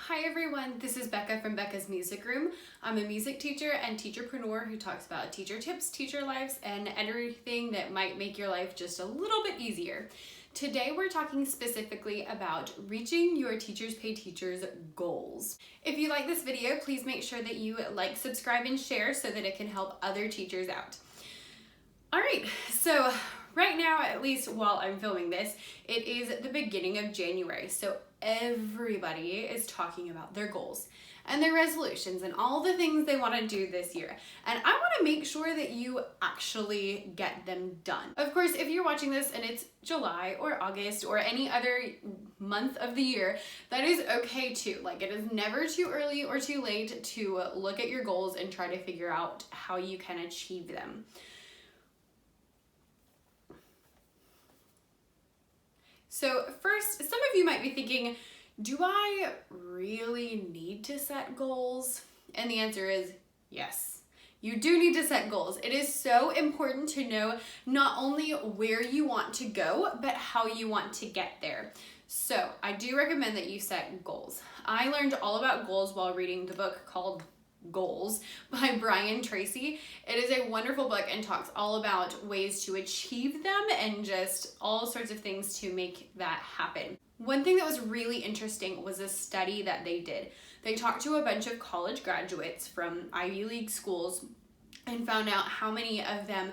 Hi everyone, this is Becca from Becca's Music Room. I'm a music teacher and teacherpreneur who talks about teacher tips, teacher lives, and everything that might make your life just a little bit easier. Today we're talking specifically about reaching your Teachers Pay Teachers goals. If you like this video, please make sure that you like, subscribe, and share so that it can help other teachers out. All right, so right now, at least while I'm filming this, it is the beginning of January. So everybody is talking about their goals and their resolutions and all the things they want to do this year. And I want to make sure that you actually get them done. Of course, if you're watching this and it's July or August or any other month of the year, that is okay too. Like, it is never too early or too late to look at your goals and try to figure out how you can achieve them. So first, some of you might be thinking, do I really need to set goals? And the answer is yes. You do need to set goals. It is so important to know not only where you want to go, but how you want to get there. So I do recommend that you set goals. I learned all about goals while reading the book called Goals by Brian Tracy. It is a wonderful book and talks all about ways to achieve them and just all sorts of things to make that happen. One thing that was really interesting was a study that they did. They talked to a bunch of college graduates from Ivy League schools and found out how many of them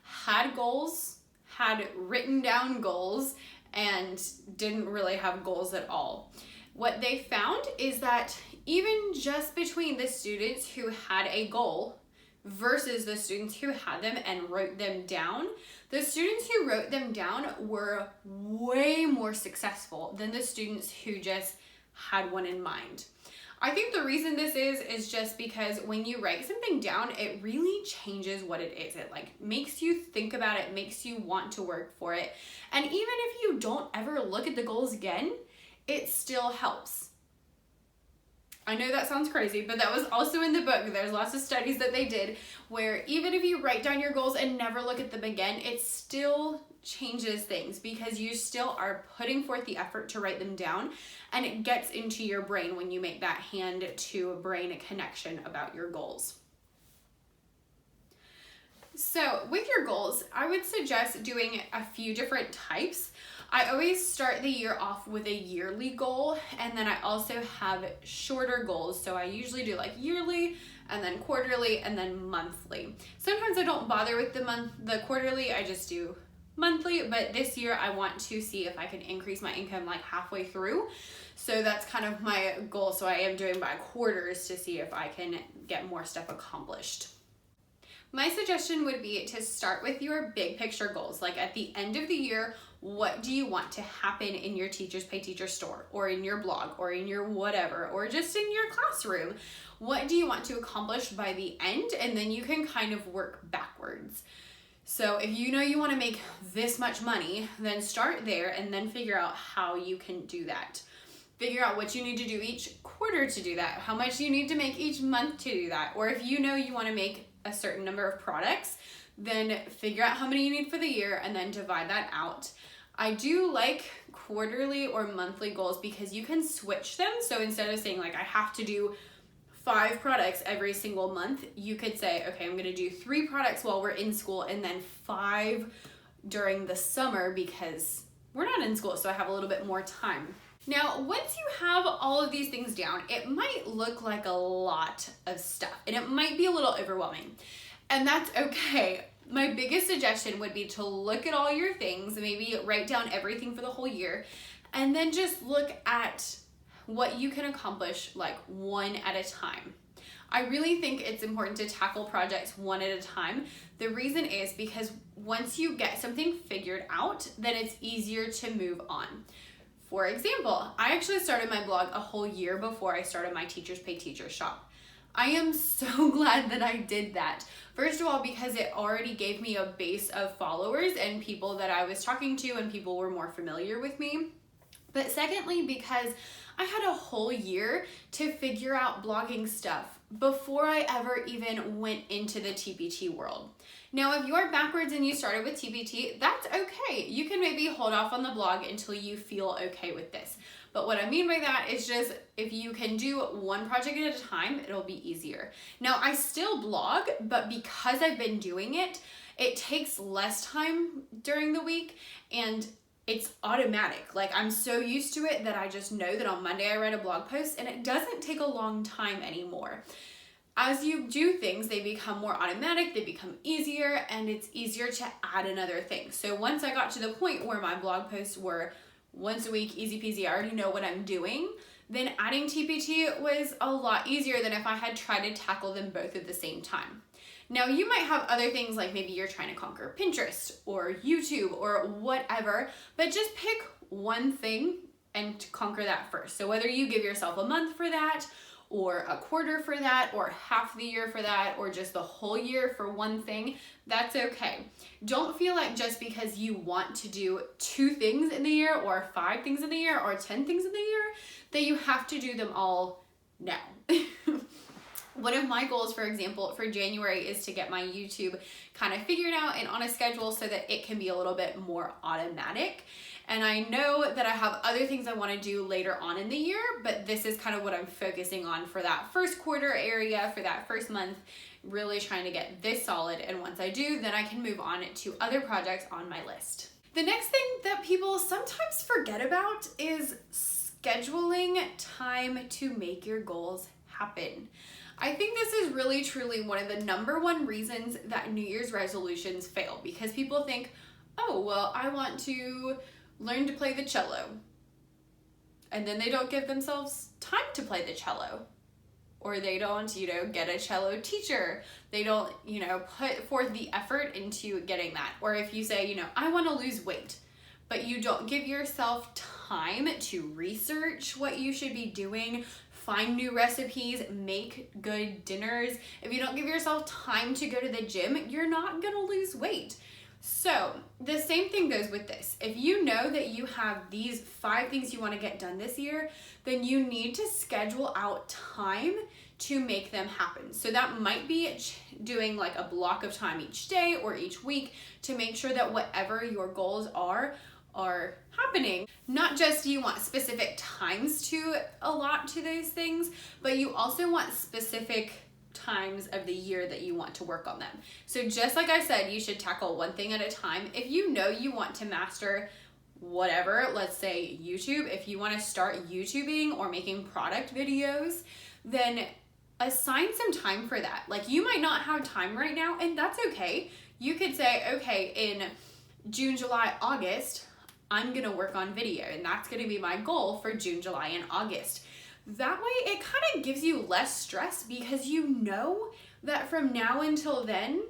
had goals, had written down goals, and didn't really have goals at all. What they found is that even just between the students who had a goal versus the students who had them and wrote them down, the students who wrote them down were way more successful than the students who just had one in mind. I think the reason this is just because when you write something down, it really changes what it is. It makes you think about it, makes you want to work for it. And even if you don't ever look at the goals again, it still helps. I know that sounds crazy, but that was also in the book. There's lots of studies that they did where even if you write down your goals and never look at them again, it still changes things because you still are putting forth the effort to write them down, and it gets into your brain when you make that hand to brain connection about your goals. So with your goals, I would suggest doing a few different types. I always start the year off with a yearly goal, and then I also have shorter goals. So I usually do like yearly and then quarterly and then monthly. Sometimes I don't bother with the quarterly, I just do monthly, but this year I want to see if I can increase my income like halfway through. So that's kind of my goal. So I am doing by quarters to see if I can get more stuff accomplished. My suggestion would be to start with your big picture goals. Like at the end of the year, what do you want to happen in your Teachers Pay Teachers store or in your blog or in your whatever, or just in your classroom? What do you want to accomplish by the end? And then you can kind of work backwards. So if you know you want to make this much money, then start there and then figure out how you can do that. Figure out what you need to do each quarter to do that, how much you need to make each month to do that. Or if you know you want to make a certain number of products, then figure out how many you need for the year and then divide that out. I do like quarterly or monthly goals because you can switch them. So instead of saying like I have to do 5 products every single month, you could say, okay, I'm gonna do 3 products while we're in school and then 5 during the summer because we're not in school, so I have a little bit more time. Now, once you have all of these things down, it might look like a lot of stuff and it might be a little overwhelming, and that's okay. My biggest suggestion would be to look at all your things, maybe write down everything for the whole year, and then just look at what you can accomplish like one at a time. I really think it's important to tackle projects one at a time. The reason is because once you get something figured out, then it's easier to move on. For example, I actually started my blog a whole year before I started my Teachers Pay Teachers shop. I am so glad that I did that. First of all, because it already gave me a base of followers and people that I was talking to and people were more familiar with me. But secondly, because I had a whole year to figure out blogging stuff before I ever even went into the TPT world. Now, if you are backwards and you started with TPT, that's okay. You can maybe hold off on the blog until you feel okay with this. But what I mean by that is just if you can do one project at a time, it'll be easier. Now, I still blog, but because I've been doing it, it takes less time during the week and it's automatic. Like, I'm so used to it that I just know that on Monday I write a blog post and it doesn't take a long time anymore. As you do things, they become more automatic, they become easier, and it's easier to add another thing. So once I got to the point where my blog posts were once a week, easy peasy, I already know what I'm doing, then adding TPT was a lot easier than if I had tried to tackle them both at the same time. Now, you might have other things like maybe you're trying to conquer Pinterest or YouTube or whatever, but just pick one thing and conquer that first. So whether you give yourself a month for that, or a quarter for that, or half the year for that, or just the whole year for one thing, that's okay. Don't feel like just because you want to do 2 things in the year, or 5 things in the year, or 10 things in the year, that you have to do them all now. One of my goals, for example, for January is to get my YouTube kind of figured out and on a schedule so that it can be a little bit more automatic. And I know that I have other things I want to do later on in the year, but this is kind of what I'm focusing on for that first quarter area, for that first month, really trying to get this solid. And once I do, then I can move on to other projects on my list. The next thing that people sometimes forget about is scheduling time to make your goals happen. I think this is really truly one of the #1 reasons that New Year's resolutions fail, because people think, oh, well, I want to learn to play the cello. And then they don't give themselves time to play the cello. Or they don't, get a cello teacher. They don't, put forth the effort into getting that. Or if you say, I want to lose weight, but you don't give yourself time to research what you should be doing, find new recipes, make good dinners. If you don't give yourself time to go to the gym, you're not gonna lose weight. So the same thing goes with this. If you know that you have these 5 things you want to get done this year, then you need to schedule out time to make them happen. So that might be doing like a block of time each day or each week to make sure that whatever your goals are happening. Not just do you want specific times to allot to those things, but you also want specific times of the year that you want to work on them. So just like I said, you should tackle one thing at a time. If you know you want to master whatever, let's say YouTube, if you want to start YouTubing or making product videos, then assign some time for that. Like, you might not have time right now, and that's okay. You could say, okay, in June, July, August, I'm gonna work on video, and that's gonna be my goal for June, July, and August. That way it kind of gives you less stress, because you know that from now until then,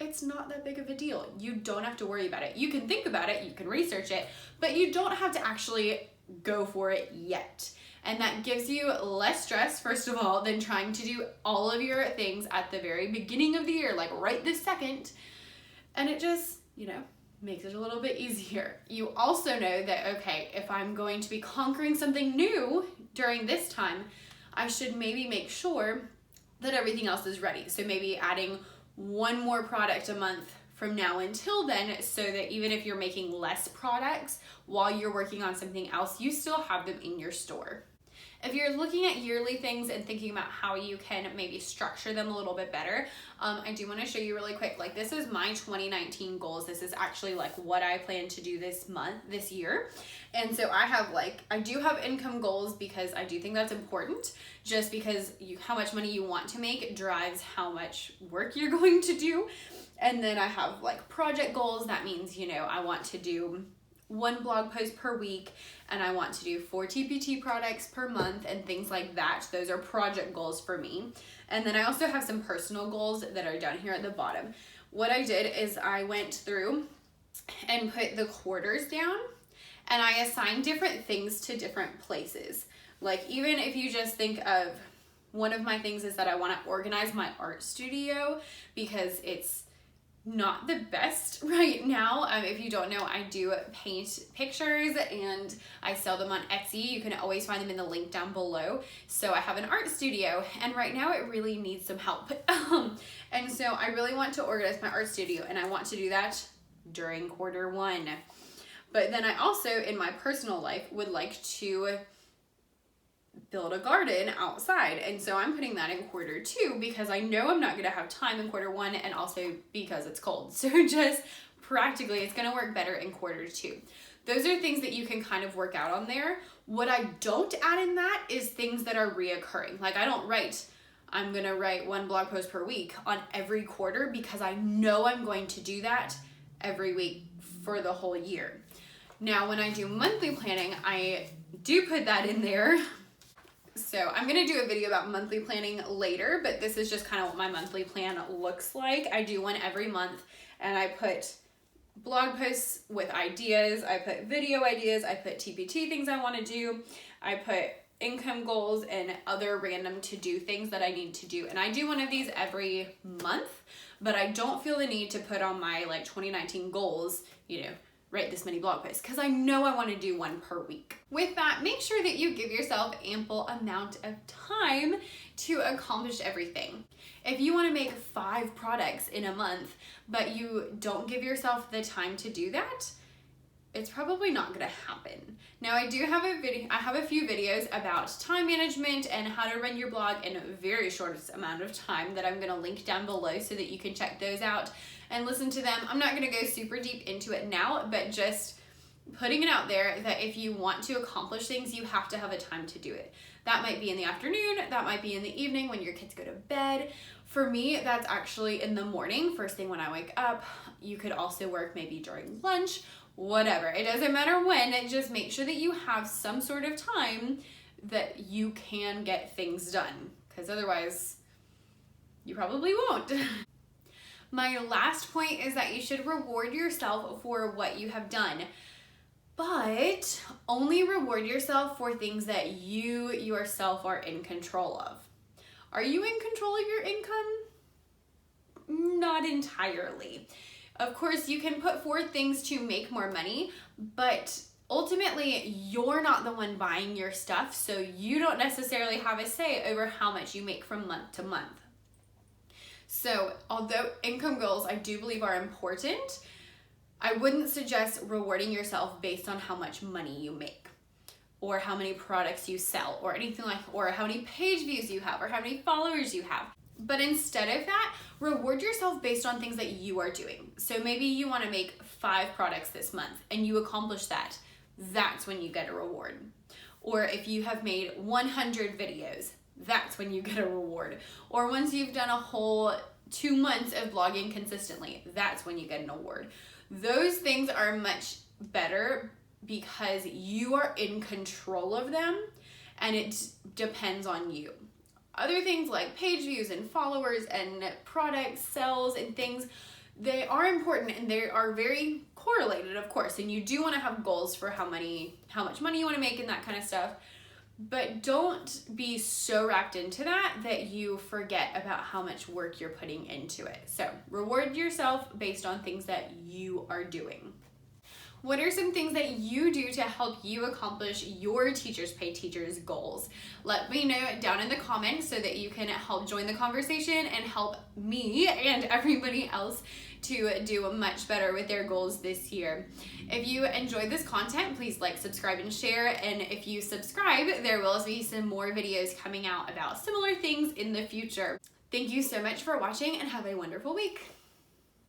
it's not that big of a deal. You don't have to worry about it. You can think about it, you can research it, but you don't have to actually go for it yet. And that gives you less stress, first of all, than trying to do all of your things at the very beginning of the year, like right this second. And it just, makes it a little bit easier. You also know that, okay, if I'm going to be conquering something new during this time, I should maybe make sure that everything else is ready. So maybe adding 1 more product a month from now until then, so that even if you're making less products while you're working on something else, you still have them in your store. If you're looking at yearly things and thinking about how you can maybe structure them a little bit better, I do want to show you really quick. Like, this is my 2019 goals. This is actually like what I plan to do this year. And so I do have income goals, because I do think that's important, just because how much money you want to make drives how much work you're going to do. And then I have like project goals. That means, I want to do 1 blog post per week, and I want to do 4 TPT products per month and things like that. Those are project goals for me. And then I also have some personal goals that are down here at the bottom. What I did is I went through and put the quarters down, and I assigned different things to different places. Like, even if you just think of, one of my things is that I want to organize my art studio, because it's not the best right now. If you don't know, I do paint pictures and I sell them on Etsy. You can always find them in the link down below. So I have an art studio, and right now it really needs some help. And so I really want to organize my art studio, and I want to do that during quarter 1. But then I also, in my personal life, would like to build a garden outside. And so I'm putting that in quarter 2 because I know I'm not going to have time in quarter 1 and also because it's cold. So just practically, it's going to work better in quarter 2. Those are things that you can kind of work out on there. What I don't add in that is things that are reoccurring. Like I'm going to write 1 blog post per week on every quarter because I know I'm going to do that every week for the whole year. Now, when I do monthly planning, I do put that in there. So I'm going to do a video about monthly planning later, but this is just kind of what my monthly plan looks like. I do one every month, and I put blog posts with ideas, I put video ideas, I put TPT things I want to do, I put income goals and other random to-do things that I need to do. And I do one of these every month, but I don't feel the need to put on my 2019 goals, write this many blog posts, because I know I want to do 1 per week. With that, make sure that you give yourself ample amount of time to accomplish everything. If you want to make 5 products in a month, but you don't give yourself the time to do that, it's probably not going to happen. Now, I have a few videos about time management and how to run your blog in a very shortest amount of time that I'm going to link down below so that you can check those out and listen to them. I'm not going to go super deep into it now, but just putting it out there that if you want to accomplish things, you have to have a time to do it. That might be in the afternoon, that might be in the evening when your kids go to bed. For me, that's actually in the morning, first thing when I wake up. You could also work maybe during lunch, whatever. It doesn't matter when, just make sure that you have some sort of time that you can get things done, because otherwise you probably won't. My last point is that you should reward yourself for what you have done, but only reward yourself for things that you yourself are in control of. Are you in control of your income? Not entirely. Of course, you can put forward things to make more money, but ultimately, you're not the one buying your stuff, so you don't necessarily have a say over how much you make from month to month. So, although income goals I do believe are important, I wouldn't suggest rewarding yourself based on how much money you make, or how many products you sell, or anything or how many page views you have, or how many followers you have. But instead of that, reward yourself based on things that you are doing. So maybe you want to make 5 products this month and you accomplish that. That's when you get a reward. Or if you have made 100 videos, that's when you get a reward. Or once you've done a whole 2 months of blogging consistently, that's when you get an award. Those things are much better because you are in control of them and it depends on you. Other things like page views and followers and product sales and things, they are important and they are very correlated, of course. And you do want to have goals for how much money you want to make and that kind of stuff. But don't be so wrapped into that you forget about how much work you're putting into it. So reward yourself based on things that you are doing. What are some things that you do to help you accomplish your Teachers Pay Teachers goals? Let me know down in the comments so that you can help join the conversation and help me and everybody else to do much better with their goals this year. If you enjoyed this content, please like, subscribe, and share. And if you subscribe, there will be some more videos coming out about similar things in the future. Thank you so much for watching and have a wonderful week.